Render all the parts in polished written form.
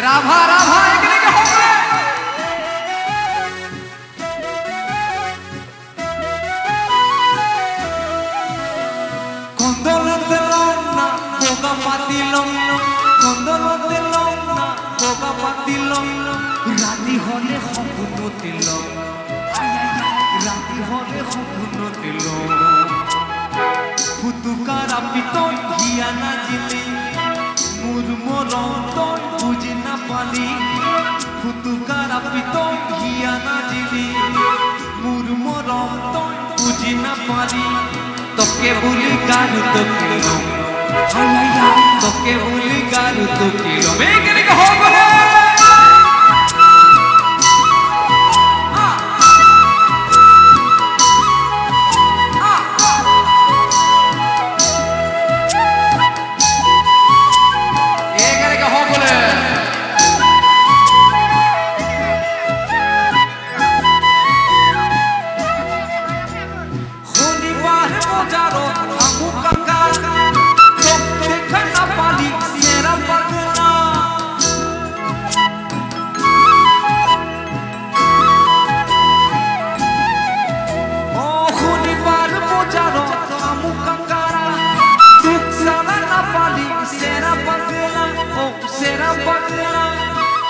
রাভা রাভা এখানে কি হবে কন্দলতে লন্না কোগা পাতিল কন্দলতে লন্না কোগা পাতিল রাতি হলে সম্পূর্ণ দিল রাতি হলে সম্পূর্ণ দিল ফুতুকারা পিতই হিয়া নাজিলি মোর মরম তই বুঝি না পালি ফুতুকারা পিতই হিয়া নাজিলি মোর মরম তই বুঝি না পালি তোকে বলি গারু তোকে তোকে বলি গারু তোকে মেঘে হবে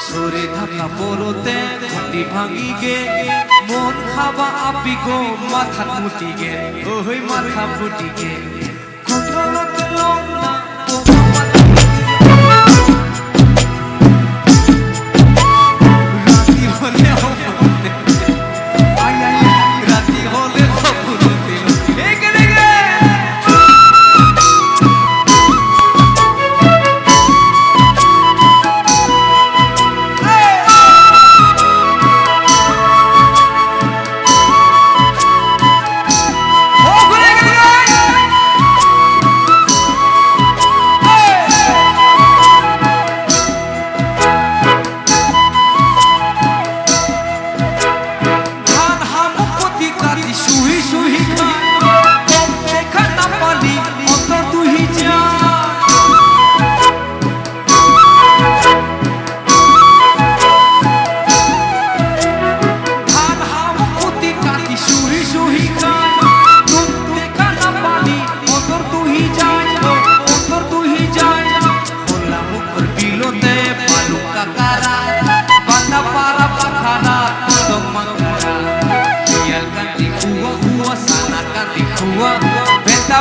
সরে থাকা পরতে ঘটি ভাঙি গে মন খাবা আপি গো মাথা মুটি গে ওই মাথা মুটি গে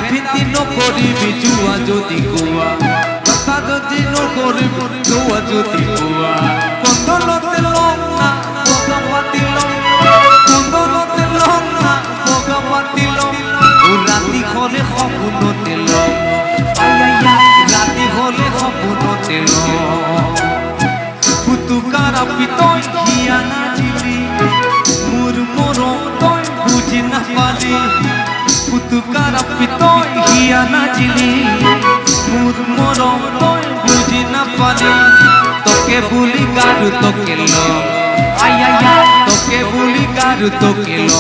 ভিত্তি নকরিবি জুয়া যদি গোয়া কথা যদি নকরিবি জুয়া যদি গোয়া কন্দলতে লন্না কোগা পাতিল কন্দলতে লন্না কোগা পাতিল ও রাতি হলে সম্পূর্ণ তেল রাতি হলে সম্পূর্ণ তেল ফুতুকারা পিতই হিয়া নাজিলি মোর মরম তই বুঝি না পালি ফুতুকারা পিতই হিয়া নাজিলি মোর মরম তই বুঝি না পালি তোকে বলি গারু তোকে লো তোকে বলি গারু তোকে লো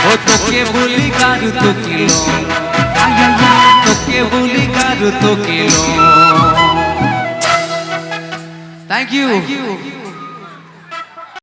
ও তোকে বলি গারু তোকে লো তোকে বলি গারু তোকে লো থ্যাংক ইউ